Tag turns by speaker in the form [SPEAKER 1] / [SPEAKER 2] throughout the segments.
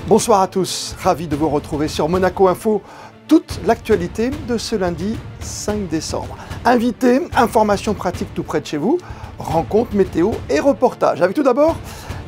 [SPEAKER 1] Bonsoir à tous, ravi de vous retrouver sur Monaco Info. Toute l'actualité de ce lundi 5 décembre. Invités, informations pratiques tout près de chez vous, rencontres, météo et reportages. Avec tout d'abord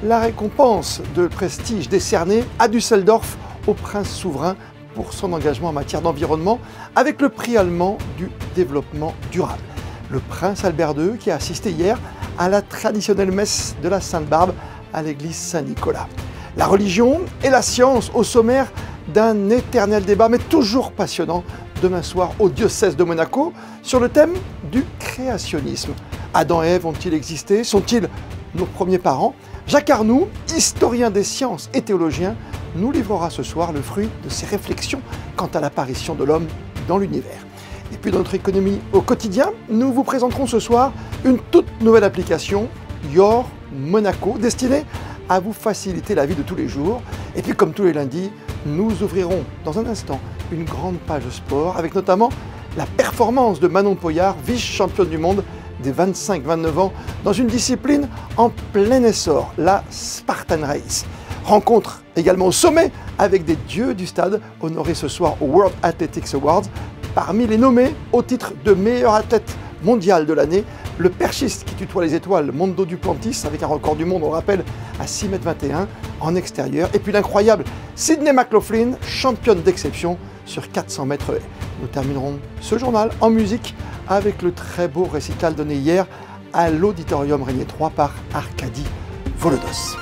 [SPEAKER 1] la récompense de prestige décernée à Düsseldorf au prince souverain pour son engagement en matière d'environnement avec le prix allemand du développement durable. Le prince Albert II qui a assisté hier à la traditionnelle messe de la Sainte-Barbe à l'église Saint-Nicolas. La religion et la science au sommaire d'un éternel débat, mais toujours passionnant, demain soir au diocèse de Monaco, sur le thème du créationnisme. Adam et Ève ont-ils existé? Sont-ils nos premiers parents? Jacques Arnoux, historien des sciences et théologien, nous livrera ce soir le fruit de ses réflexions quant à l'apparition de l'homme dans l'univers. Et puis dans notre économie au quotidien, nous vous présenterons ce soir une toute nouvelle application, Your Monaco, destinée à vous faciliter la vie de tous les jours. Et puis comme tous les lundis, nous ouvrirons dans un instant une grande page sport avec notamment la performance de Manon Poyard, vice-championne du monde des 25-29 ans dans une discipline en plein essor, la Spartan Race. Rencontre également au sommet avec des dieux du stade honorés ce soir au World Athletics Awards. Parmi les nommés au titre de meilleur athlète mondial de l'année, le perchiste qui tutoie les étoiles, Mondo Duplantis, avec un record du monde, on rappelle, à 6,21 m en extérieur. Et puis l'incroyable Sydney McLaughlin, championne d'exception sur 400 mètres haies. Nous terminerons ce journal en musique avec le très beau récital donné hier à l'Auditorium Régnier 3 par Arkady Volodos.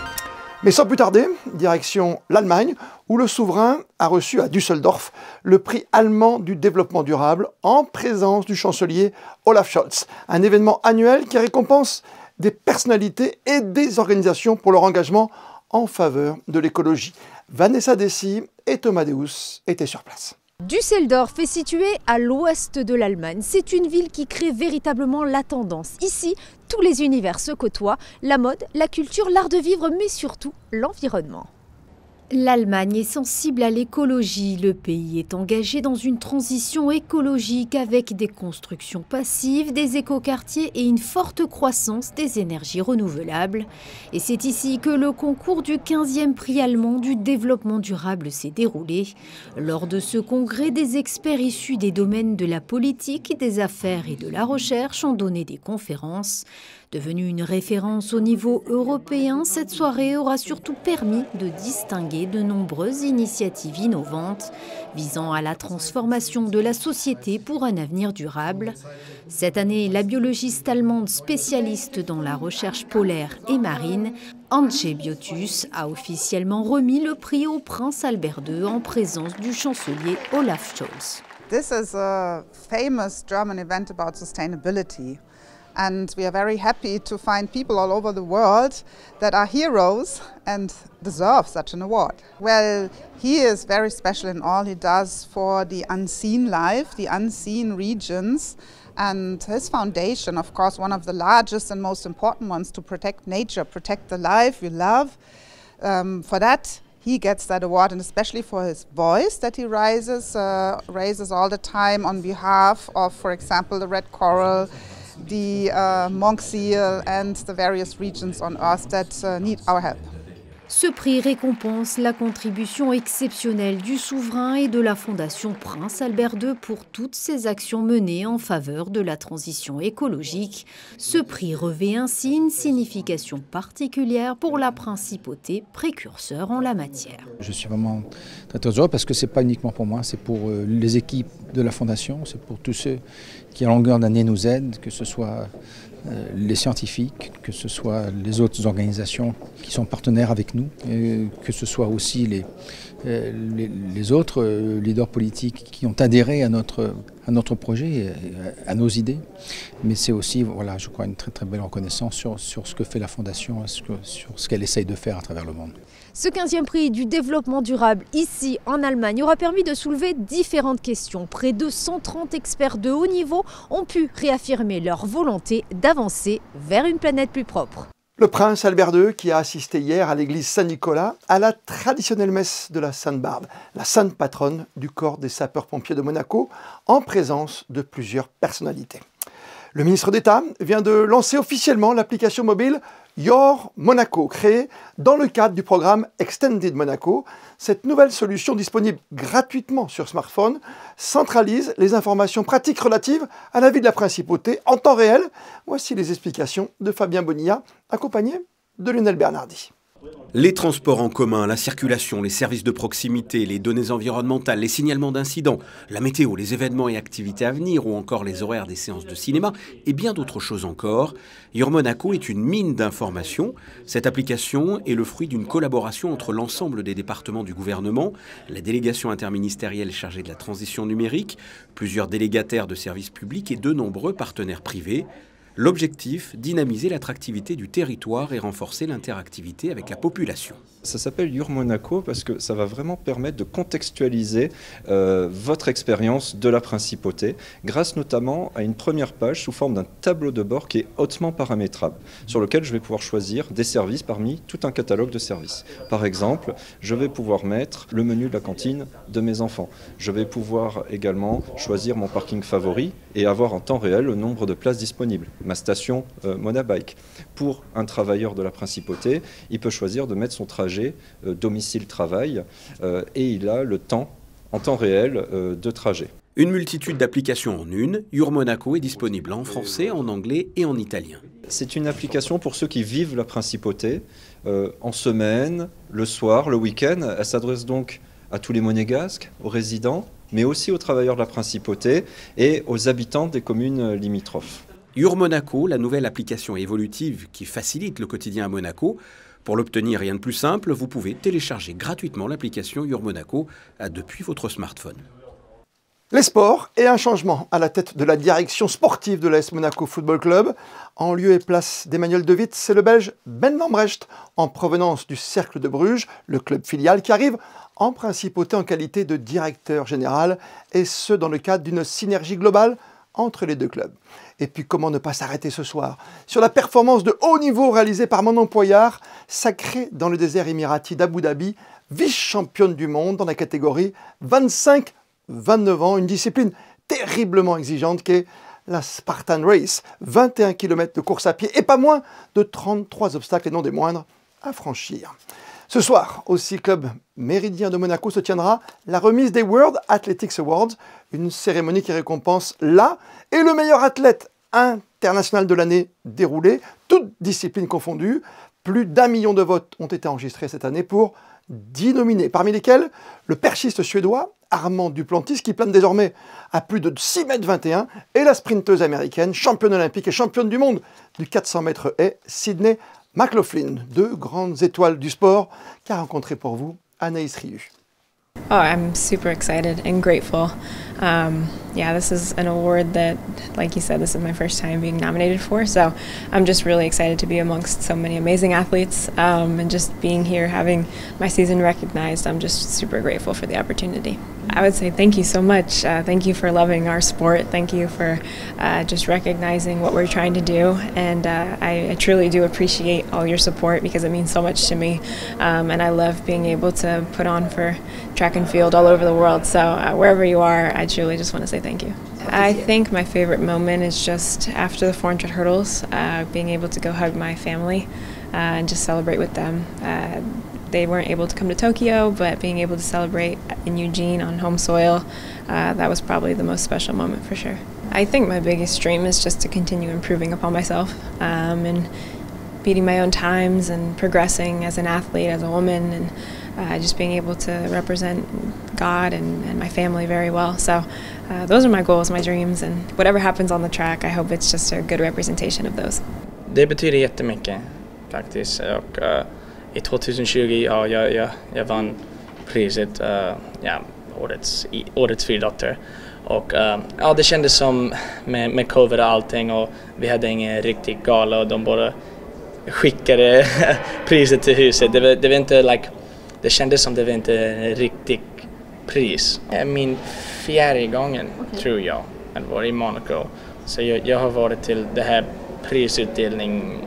[SPEAKER 1] Mais sans plus tarder, direction l'Allemagne, où le souverain a reçu à Düsseldorf le prix allemand du développement durable en présence du chancelier Olaf Scholz. Un événement annuel qui récompense des personnalités et des organisations pour leur engagement en faveur de l'écologie. Vanessa Dessy et Thomas Deus étaient sur place.
[SPEAKER 2] Düsseldorf est située à l'ouest de l'Allemagne. C'est une ville qui crée véritablement la tendance. Ici, tous les univers se côtoient, la mode, la culture, l'art de vivre, mais surtout l'environnement. L'Allemagne est sensible à l'écologie. Le pays est engagé dans une transition écologique avec des constructions passives, des écoquartiers et une forte croissance des énergies renouvelables. Et c'est ici que le concours du 15e prix allemand du développement durable s'est déroulé. Lors de ce congrès, des experts issus des domaines de la politique, des affaires et de la recherche ont donné des conférences. Devenue une référence au niveau européen, cette soirée aura surtout permis de distinguer de nombreuses initiatives innovantes visant à la transformation de la société pour un avenir durable. Cette année, la biologiste allemande spécialiste dans la recherche polaire et marine, Antje Biotus, a officiellement remis le prix au prince Albert II en présence du chancelier Olaf Scholz.
[SPEAKER 3] This is a famous German event about sustainability. And we are very happy to find people all over the world that are heroes and deserve such an award. Well, he is very special in all he does for the unseen life, the unseen regions, and his foundation, of course, one of the largest and most important ones to protect nature, protect the life we love. For that, he gets that award, and especially for his voice that he raises all the time on behalf of, for example, the red coral, the monk seal and the various regions on Earth that need our help.
[SPEAKER 2] Ce prix récompense la contribution exceptionnelle du souverain et de la Fondation Prince Albert II pour toutes ses actions menées en faveur de la transition écologique. Ce prix revêt ainsi une signification particulière pour la principauté précurseur en la matière.
[SPEAKER 4] Je suis vraiment très heureux parce que ce n'est pas uniquement pour moi, c'est pour les équipes de la Fondation, c'est pour tous ceux qui à longueur d'année nous aident, que ce soit les scientifiques, que ce soit les autres organisations qui sont partenaires avec nous, que ce soit aussi les autres leaders politiques qui ont adhéré à notre projet, à nos idées. Mais c'est aussi, voilà, je crois, une très très belle reconnaissance sur ce que fait la Fondation, sur ce qu'elle essaye de faire à travers le monde.
[SPEAKER 2] Ce 15e prix du développement durable ici en Allemagne aura permis de soulever différentes questions. Près de 130 experts de haut niveau ont pu réaffirmer leur volonté d'avancer vers une planète plus propre.
[SPEAKER 1] Le prince Albert II qui a assisté hier à l'église Saint-Nicolas à la traditionnelle messe de la Sainte-Barbe, la sainte patronne du corps des sapeurs-pompiers de Monaco, en présence de plusieurs personnalités. Le ministre d'État vient de lancer officiellement l'application mobile Your Monaco, créé dans le cadre du programme Extended Monaco. Cette nouvelle solution disponible gratuitement sur smartphone centralise les informations pratiques relatives à la vie de la principauté en temps réel. Voici les explications de Fabien Bonilla, accompagné de Lionel Bernardi.
[SPEAKER 5] Les transports en commun, la circulation, les services de proximité, les données environnementales, les signalements d'incidents, la météo, les événements et activités à venir ou encore les horaires des séances de cinéma et bien d'autres choses encore. Your Monaco est une mine d'informations. Cette application est le fruit d'une collaboration entre l'ensemble des départements du gouvernement, la délégation interministérielle chargée de la transition numérique, plusieurs délégataires de services publics et de nombreux partenaires privés. L'objectif, dynamiser l'attractivité du territoire et renforcer l'interactivité avec la population.
[SPEAKER 6] Ça s'appelle Your Monaco parce que ça va vraiment permettre de contextualiser votre expérience de la principauté grâce notamment à une première page sous forme d'un tableau de bord qui est hautement paramétrable sur lequel je vais pouvoir choisir des services parmi tout un catalogue de services. Par exemple, je vais pouvoir mettre le menu de la cantine de mes enfants. Je vais pouvoir également choisir mon parking favori et avoir en temps réel le nombre de places disponibles. Ma station Monabike. Pour un travailleur de la principauté, il peut choisir de mettre son trajet domicile-travail et il a le temps, en temps réel, de trajet.
[SPEAKER 5] Une multitude d'applications en une, Your Monaco est disponible en français, en anglais et en italien.
[SPEAKER 6] C'est une application pour ceux qui vivent la principauté en semaine, le soir, le week-end. Elle s'adresse donc à tous les monégasques, aux résidents, mais aussi aux travailleurs de la principauté et aux habitants des communes limitrophes.
[SPEAKER 5] Your Monaco, la nouvelle application évolutive qui facilite le quotidien à Monaco. Pour l'obtenir, rien de plus simple, vous pouvez télécharger gratuitement l'application Your Monaco depuis votre smartphone.
[SPEAKER 1] Les sports et un changement à la tête de la direction sportive de l'AS Monaco Football Club. En lieu et place d'Emmanuel De Witt, c'est le Belge Ben Lambrecht, en provenance du Cercle de Bruges, le club filial, qui arrive en principauté en qualité de directeur général, et ce dans le cadre d'une synergie globale entre les deux clubs. Et puis comment ne pas s'arrêter ce soir sur la performance de haut niveau réalisée par Manon Poyard, sacrée dans le désert émirati d'Abu Dhabi, vice-championne du monde dans la catégorie 25-29 ans, une discipline terriblement exigeante qu'est la Spartan Race, 21 km de course à pied et pas moins de 33 obstacles et non des moindres à franchir. Ce soir, au Sea Club Méridien de Monaco, se tiendra la remise des World Athletics Awards, une cérémonie qui récompense la et le meilleur athlète international de l'année déroulée, toutes disciplines confondues. Plus d'1 million de votes ont été enregistrés cette année pour 10 nominés, parmi lesquels le perchiste suédois Armand Duplantis, qui plane désormais à plus de 6,21 m, et la sprinteuse américaine, championne olympique et championne du monde du 400 mètres haies, Sydney McLaughlin, deux grandes étoiles du sport qu'a rencontré pour vous Anaïs Riu.
[SPEAKER 7] Oh, I'm super excited and grateful. Yeah, this is an award that, like you said, this is my first time being nominated for, so I'm just really excited to be amongst so many amazing athletes and just being here, having my season recognized. I'm just super grateful for the opportunity. I would say thank you so much. Thank you for loving our sport. Thank you for just recognizing what we're trying to do, and I truly do appreciate all your support because it means so much to me, and I love being able to put on for track and field all over the world. So wherever you are, I truly just want to say thank you. I think my favorite moment is just after the 400 hurdles, being able to go hug my family and just celebrate with them. They weren't able to come to Tokyo, but being able to celebrate in Eugene on home soil, that was probably the most special moment for sure. I think my biggest dream is just to continue improving upon myself and beating my own times and progressing as an athlete, as a woman, and just being able to represent God and my family very well. So those are my goals, my dreams, and whatever happens on the track, I hope it's just a good representation of those.
[SPEAKER 8] Det betyder jättemycket faktiskt. Och, i 2020, jag vann priset, årets friidrottare. Och det kändes som med covid och allting, och vi hade ingen riktig gala och de bara skickade priset till huset. Det var inte det kändes som det var inte en riktig pris. Min fjärde gången tror jag att var i Monaco. Så jag har varit till det här prisutdelning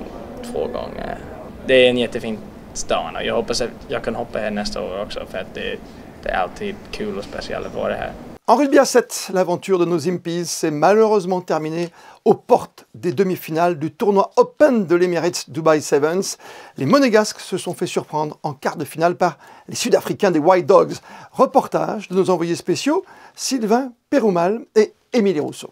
[SPEAKER 8] 2 gånger. Det är en jättefin stad och jag hoppas att jag kan hoppa här nästa år också, för att det är alltid kul och speciellt att vara här.
[SPEAKER 1] En rugby à 7, l'aventure de nos Impies s'est malheureusement terminée aux portes des demi-finales du tournoi Open de l'Emirates Dubai Sevens. Les Monégasques se sont fait surprendre en quart de finale par les Sud-Africains des White Dogs. Reportage de nos envoyés spéciaux Sylvain Péroumal et Émilie Rousseau.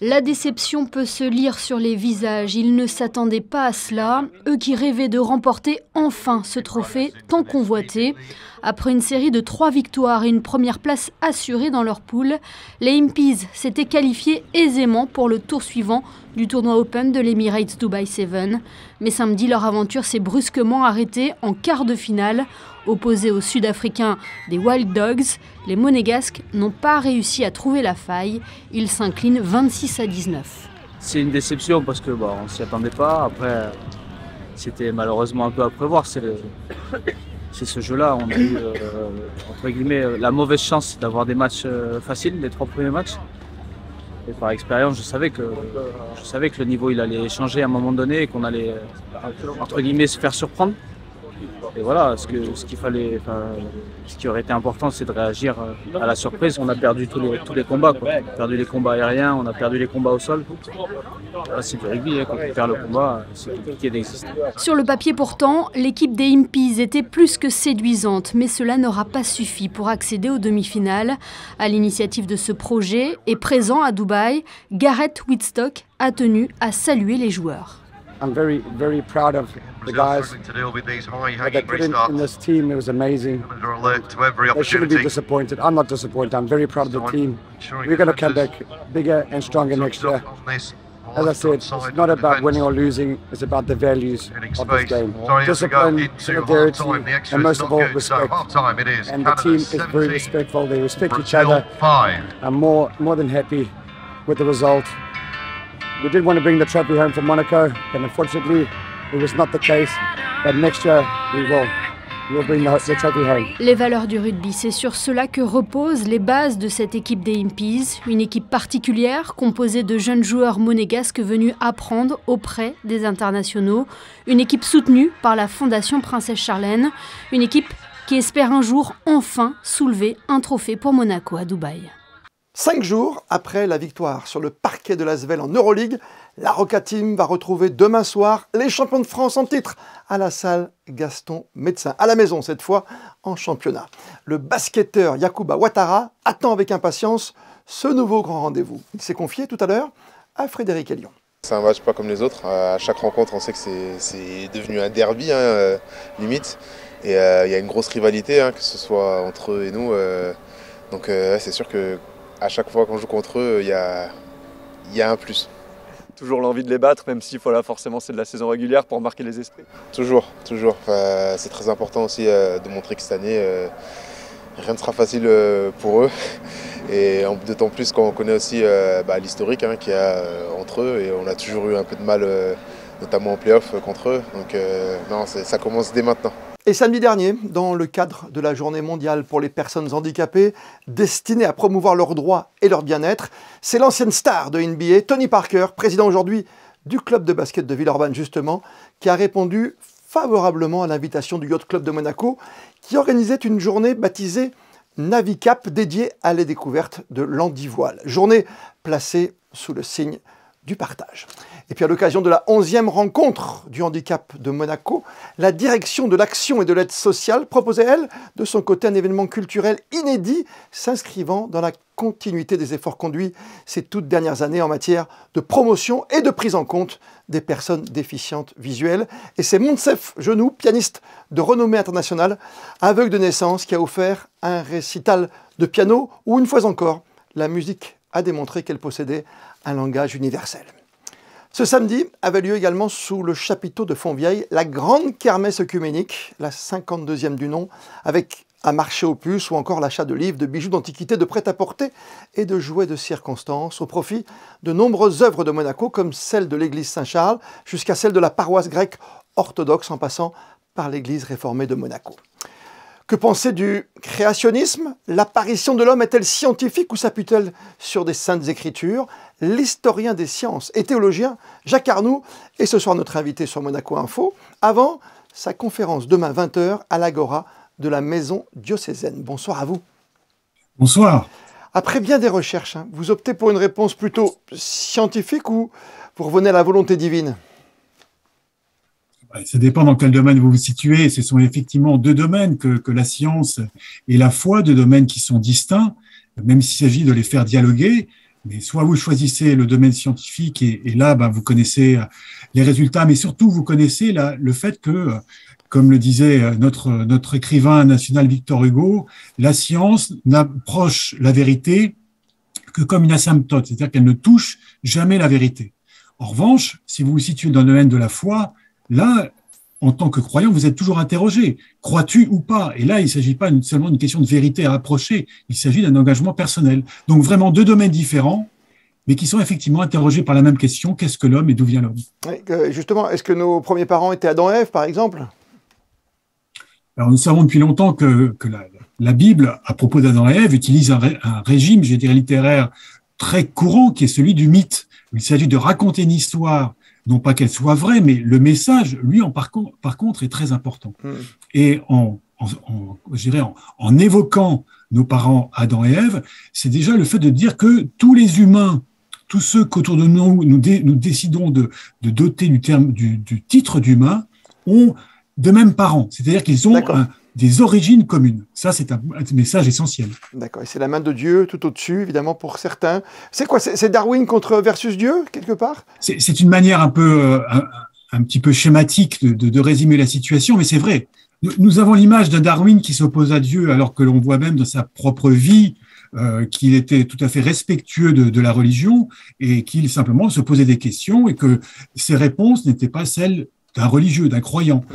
[SPEAKER 9] La déception peut se lire sur les visages. Ils ne s'attendaient pas à cela, eux qui rêvaient de remporter enfin ce trophée tant convoité. Après une série de 3 victoires et une première place assurée dans leur poule, les Impies s'étaient qualifiés aisément pour le tour suivant du tournoi Open de l'Emirates Dubai Sevens. Mais samedi, leur aventure s'est brusquement arrêtée en quart de finale. Opposés aux Sud-Africains des Wild Dogs, les Monégasques n'ont pas réussi à trouver la faille. Ils s'inclinent 26-19.
[SPEAKER 10] C'est une déception parce que on ne s'y attendait pas. Après, c'était malheureusement un peu à prévoir. C'est ce jeu-là. On a eu, entre guillemets, la mauvaise chance d'avoir des matchs faciles, les 3 premiers matchs. Et par expérience, je savais que le niveau il allait changer à un moment donné et qu'on allait, entre guillemets, se faire surprendre. Et voilà, ce qui aurait été important, c'est de réagir à la surprise. On a perdu tous les combats, quoi. On a perdu les combats aériens, on a perdu les combats au sol. Là, c'est du rugby, quand on perd le combat, c'est compliqué d'exister.
[SPEAKER 9] Sur le papier pourtant, l'équipe des Impies était plus que séduisante, mais cela n'aura pas suffi pour accéder aux demi-finales. À l'initiative de ce projet et présent à Dubaï, Gareth Wittstock a tenu à saluer les joueurs.
[SPEAKER 11] I'm very, very proud of the guys. What they put in this team, it was amazing. They shouldn't be disappointed. I'm not disappointed. I'm very proud of the team. We're going to come back bigger and stronger next year. As I said, it's not about winning or losing. It's about the values of this game. Discipline, solidarity, and most of all, respect. And the team is very respectful. They respect each other. I'm more than happy with the result. We did want to bring the trophy home from Monaco, but unfortunately, it was not the case. But next year, we will. We'll bring the trophy home.
[SPEAKER 9] Les valeurs du rugby, c'est sur cela que reposent les bases de cette équipe des Impies. Une équipe particulière, composée de jeunes joueurs monégasques venus apprendre auprès des internationaux. Une équipe soutenue par la Fondation Princesse Charlène. Une équipe qui espère un jour enfin soulever un trophée pour Monaco à Dubaï.
[SPEAKER 1] 5 jours après la victoire sur le parquet de l'Asvel en Euroleague, la Roca Team va retrouver demain soir les champions de France en titre à la salle Gaston Médecin, à la maison cette fois en championnat. Le basketteur Yacouba Ouattara attend avec impatience ce nouveau grand rendez-vous. Il s'est confié tout à l'heure à Frédéric Elion.
[SPEAKER 12] C'est un match pas comme les autres. À chaque rencontre, on sait que c'est devenu un derby, limite. Et il y a une grosse rivalité, que ce soit entre eux et nous. Donc c'est sûr que à chaque fois qu'on joue contre eux, il y a un plus.
[SPEAKER 6] Toujours l'envie de les battre, même si forcément c'est de la saison régulière pour marquer les esprits.
[SPEAKER 12] Toujours. C'est très important aussi de montrer que cette année, rien ne sera facile pour eux. Et d'autant plus quand on connaît aussi l'historique qu'il y a entre eux. Et on a toujours eu un peu de mal, notamment en play-off contre eux. Donc non, ça commence dès maintenant.
[SPEAKER 1] Et samedi dernier, dans le cadre de la journée mondiale pour les personnes handicapées, destinée à promouvoir leurs droits et leur bien-être, c'est l'ancienne star de NBA, Tony Parker, président aujourd'hui du club de basket de Villeurbanne justement, qui a répondu favorablement à l'invitation du Yacht Club de Monaco, qui organisait une journée baptisée Navicap, dédiée à la découverte de l'handivoile. Journée placée sous le signe du partage. Et puis à l'occasion de la 11e rencontre du handicap de Monaco, la direction de l'action et de l'aide sociale proposait, elle, de son côté, un événement culturel inédit s'inscrivant dans la continuité des efforts conduits ces toutes dernières années en matière de promotion et de prise en compte des personnes déficientes visuelles. Et c'est Monsef Genoux, pianiste de renommée internationale, aveugle de naissance, qui a offert un récital de piano où, une fois encore, la musique a démontré qu'elle possédait un langage universel. Ce samedi avait lieu également sous le chapiteau de Fontvieille la grande kermesse œcuménique, la 52e du nom, avec un marché aux puces ou encore l'achat de livres, de bijoux, d'antiquités, de prêt-à-porter et de jouets de circonstance au profit de nombreuses œuvres de Monaco comme celle de l'église Saint-Charles jusqu'à celle de la paroisse grecque orthodoxe en passant par l'église réformée de Monaco. Que penser du créationnisme? L'apparition de l'homme est-elle scientifique ou s'appuie-t-elle sur des saintes écritures? L'historien des sciences et théologien Jacques Arnoux est ce soir notre invité sur Monaco Info, avant sa conférence demain 20h à l'Agora de la Maison diocésaine. Bonsoir à vous.
[SPEAKER 13] Bonsoir.
[SPEAKER 1] Après bien des recherches, vous optez pour une réponse plutôt scientifique ou vous revenez à la volonté divine?
[SPEAKER 13] Ça dépend dans quel domaine vous vous situez. Ce sont effectivement deux domaines que la science et la foi, deux domaines qui sont distincts, même s'il s'agit de les faire dialoguer. Mais soit vous choisissez le domaine scientifique et là, vous connaissez les résultats, mais surtout vous connaissez le fait que, comme le disait notre écrivain national Victor Hugo, la science n'approche la vérité que comme une asymptote, c'est-à-dire qu'elle ne touche jamais la vérité. En revanche, si vous vous situez dans le domaine de la foi, là, en tant que croyant, vous êtes toujours interrogé. Crois-tu ou pas? Et là, il ne s'agit pas seulement d'une question de vérité à approcher, il s'agit d'un engagement personnel. Donc vraiment deux domaines différents, mais qui sont effectivement interrogés par la même question, qu'est-ce que l'homme et d'où vient l'homme?
[SPEAKER 1] Justement, est-ce que nos premiers parents étaient Adam et Ève, par exemple?
[SPEAKER 13] Alors, nous savons depuis longtemps que la Bible, à propos d'Adam et Ève, utilise un régime, je dirais, littéraire très courant, qui est celui du mythe. Il s'agit de raconter une histoire, non pas qu'elle soit vraie, mais le message, lui, par contre, est très important. Et en évoquant nos parents Adam et Ève, c'est déjà le fait de dire que tous les humains, tous ceux qu'autour de nous décidons de doter du titre d'humain, ont de mêmes parents. C'est-à-dire qu'ils ont des origines communes. Ça, c'est un message essentiel.
[SPEAKER 1] D'accord. Et c'est la main de Dieu tout au-dessus, évidemment, pour certains. C'est quoi? C'est Darwin versus Dieu, quelque part?
[SPEAKER 13] C'est une manière un petit peu schématique de résumer la situation, mais c'est vrai. Nous avons l'image d'un Darwin qui s'oppose à Dieu, alors que l'on voit même dans sa propre vie qu'il était tout à fait respectueux de la religion et qu'il simplement se posait des questions et que ses réponses n'étaient pas celles d'un religieux, d'un croyant.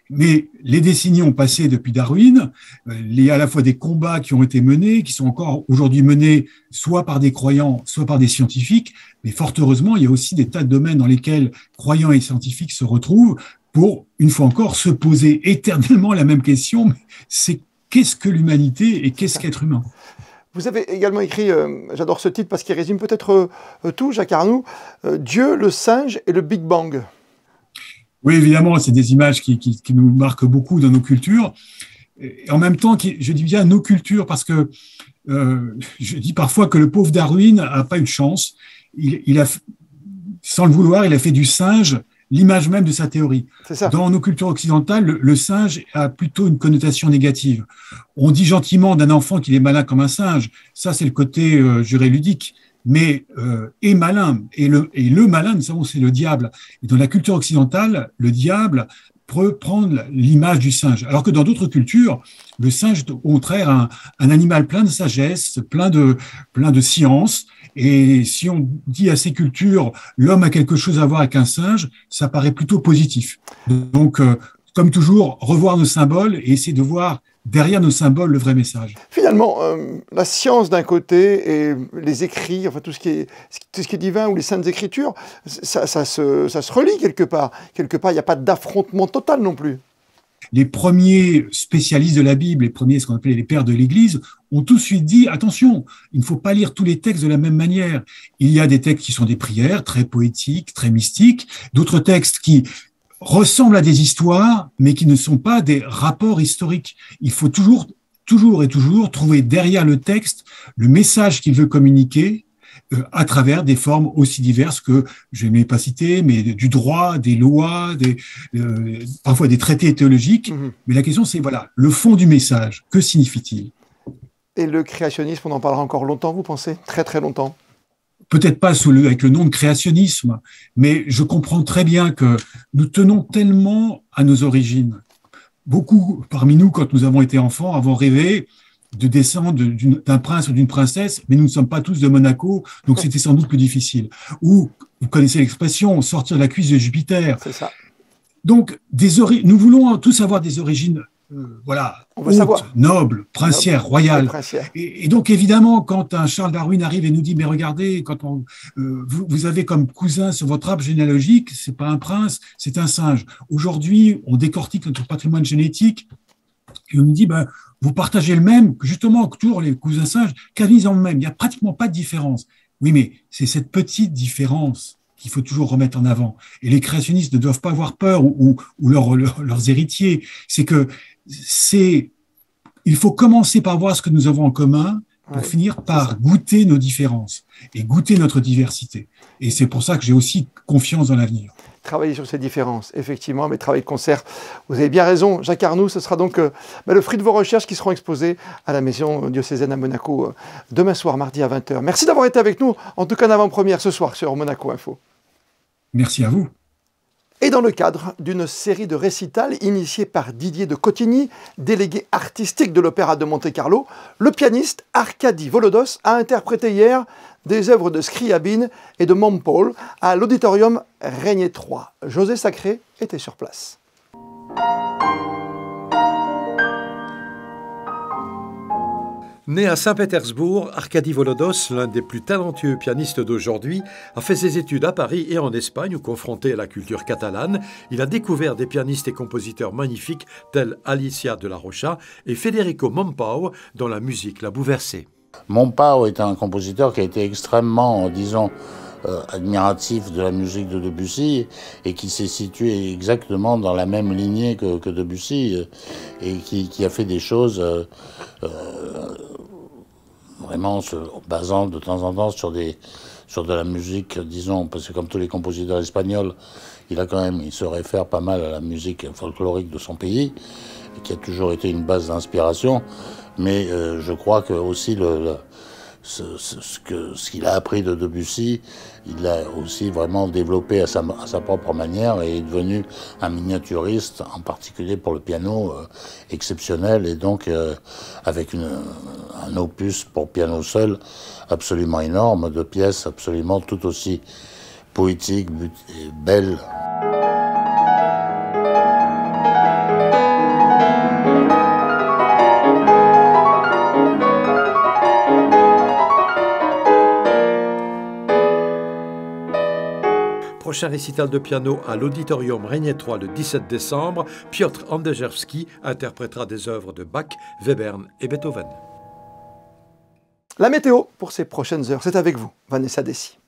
[SPEAKER 13] Mais les décennies ont passé depuis Darwin, il y a à la fois des combats qui ont été menés, qui sont encore aujourd'hui menés soit par des croyants, soit par des scientifiques, mais fort heureusement, il y a aussi des tas de domaines dans lesquels croyants et scientifiques se retrouvent pour, une fois encore, se poser éternellement la même question, c'est qu'est-ce que l'humanité et qu'est-ce qu'être humain?
[SPEAKER 1] Vous avez également écrit, j'adore ce titre parce qu'il résume peut-être tout, Jacques Arnoux, Dieu, le singe et le Big Bang.
[SPEAKER 13] Oui, évidemment, c'est des images qui nous marquent beaucoup dans nos cultures. Et en même temps, je dis bien nos cultures parce que je dis parfois que le pauvre Darwin n'a pas eu de chance. Il a, sans le vouloir, il a fait du singe l'image même de sa théorie. Dans nos cultures occidentales, le singe a plutôt une connotation négative. On dit gentiment d'un enfant qu'il est malin comme un singe. Ça, c'est le côté juré ludique. Mais est malin, et le malin, nous savons, c'est le diable. Et dans la culture occidentale, le diable peut prendre l'image du singe. Alors que dans d'autres cultures, le singe est au contraire un animal plein de sagesse, plein de science. Et si on dit à ces cultures, l'homme a quelque chose à voir avec un singe, ça paraît plutôt positif. Donc, comme toujours, revoir nos symboles et essayer de voir derrière nos symboles le vrai message.
[SPEAKER 1] Finalement, la science d'un côté et les écrits, enfin tout ce qui est divin ou les saintes écritures, ça se relie quelque part. Quelque part, il n'y a pas d'affrontement total non plus.
[SPEAKER 13] Les premiers spécialistes de la Bible, les premiers, ce qu'on appelait les pères de l'Église, ont tout de suite dit, attention, il ne faut pas lire tous les textes de la même manière. Il y a des textes qui sont des prières, très poétiques, très mystiques, d'autres textes qui ressemblent à des histoires, mais qui ne sont pas des rapports historiques. Il faut toujours trouver derrière le texte le message qu'il veut communiquer à travers des formes aussi diverses que, je ne vais pas citer, mais du droit, des lois, parfois des traités théologiques. Mais la question, c'est voilà, le fond du message, que signifie-t-il?
[SPEAKER 1] Et le créationnisme, on en parlera encore longtemps, vous pensez? Très très longtemps?
[SPEAKER 13] Peut-être pas avec le nom de créationnisme, mais je comprends très bien que nous tenons tellement à nos origines. Beaucoup parmi nous, quand nous avons été enfants, avons rêvé de descendre d'un prince ou d'une princesse, mais nous ne sommes pas tous de Monaco, donc c'était sans doute plus difficile. Ou, vous connaissez l'expression, sortir de la cuisse de Jupiter.
[SPEAKER 1] C'est ça.
[SPEAKER 13] Donc, nous voulons tous avoir des origines hautes, nobles, princières, royales. Et donc, évidemment, quand un Charles Darwin arrive et nous dit, mais regardez, quand vous avez comme cousin sur votre arbre généalogique, c'est pas un prince, c'est un singe. Aujourd'hui, on décortique notre patrimoine génétique et on nous dit, vous partagez le même, justement, toujours les cousins singes, quasiment le même. Il n'y a pratiquement pas de différence. Oui, mais c'est cette petite différence qu'il faut toujours remettre en avant. Et les créationnistes ne doivent pas avoir peur, ou leurs héritiers. C'est que c'est il faut commencer par voir ce que nous avons en commun pour finir par goûter nos différences et goûter notre diversité. Et c'est pour ça que j'ai aussi confiance dans l'avenir.
[SPEAKER 1] Travailler sur ces différences, effectivement, mais travailler de concert. Vous avez bien raison, Jacques Arnoux, ce sera donc le fruit de vos recherches qui seront exposées à la maison diocésaine à Monaco demain soir, mardi à 20h. Merci d'avoir été avec nous, en tout cas en avant-première ce soir sur Monaco Info.
[SPEAKER 13] Merci à vous.
[SPEAKER 1] Et dans le cadre d'une série de récitals initiée par Didier de Cotigny, délégué artistique de l'Opéra de Monte-Carlo, le pianiste Arkady Volodos a interprété hier des œuvres de Scriabine et de Mompole à l'Auditorium Régnier 3. José Sacré était sur place.
[SPEAKER 14] Né à Saint-Pétersbourg, Arkady Volodos, l'un des plus talentueux pianistes d'aujourd'hui, a fait ses études à Paris et en Espagne où, confronté à la culture catalane, il a découvert des pianistes et compositeurs magnifiques tels Alicia de la Rocha et Federico Mompau, dont la musique l'a bouleversé.
[SPEAKER 15] Mompau est un compositeur qui a été extrêmement, disons, admiratif de la musique de Debussy et qui s'est situé exactement dans la même lignée que Debussy et qui a fait des choses vraiment se basant de temps en temps sur de la musique, disons, parce que comme tous les compositeurs espagnols, il se réfère pas mal à la musique folklorique de son pays, qui a toujours été une base d'inspiration, mais je crois que aussi ce qu'il a appris de Debussy, il l'a aussi vraiment développé à sa propre manière et est devenu un miniaturiste, en particulier pour le piano, exceptionnel, et donc avec un opus pour piano seul absolument énorme, de pièces absolument tout aussi poétiques et belles.
[SPEAKER 14] Prochain récital de piano à l'Auditorium Régnier 3 le 17 décembre, Piotr Andrzejewski interprétera des œuvres de Bach, Webern et Beethoven.
[SPEAKER 1] La météo pour ces prochaines heures, c'est avec vous, Vanessa Dessy.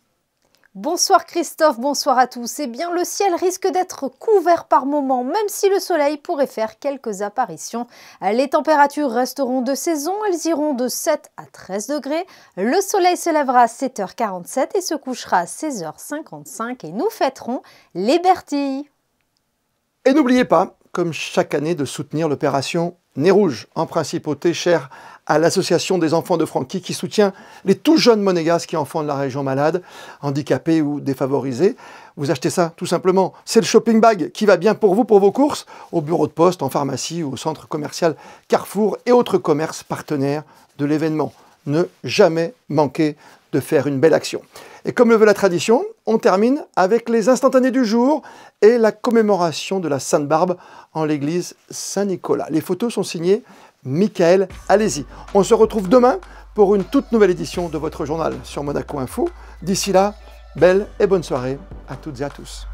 [SPEAKER 2] Bonsoir Christophe, bonsoir à tous. Eh bien, le ciel risque d'être couvert par moments, même si le soleil pourrait faire quelques apparitions. Les températures resteront de saison, elles iront de 7 à 13 degrés. Le soleil se lèvera à 7h47 et se couchera à 16h55 et nous fêterons les Bertilles.
[SPEAKER 1] Et n'oubliez pas, comme chaque année, de soutenir l'opération Nez Rouge, en principauté chère à l'association des enfants de Franquy qui soutient les tout jeunes monégasques et enfants de la région malades, handicapés ou défavorisés. Vous achetez ça tout simplement. C'est le shopping bag qui va bien pour vous, pour vos courses, au bureau de poste, en pharmacie ou au centre commercial Carrefour et autres commerces partenaires de l'événement. Ne jamais manquer de faire une belle action. Et comme le veut la tradition, on termine avec les instantanés du jour et la commémoration de la Sainte Barbe en l'église Saint-Nicolas. Les photos sont signées Michael. Allez-y. On se retrouve demain pour une toute nouvelle édition de votre journal sur Monaco Info. D'ici là, belle et bonne soirée à toutes et à tous.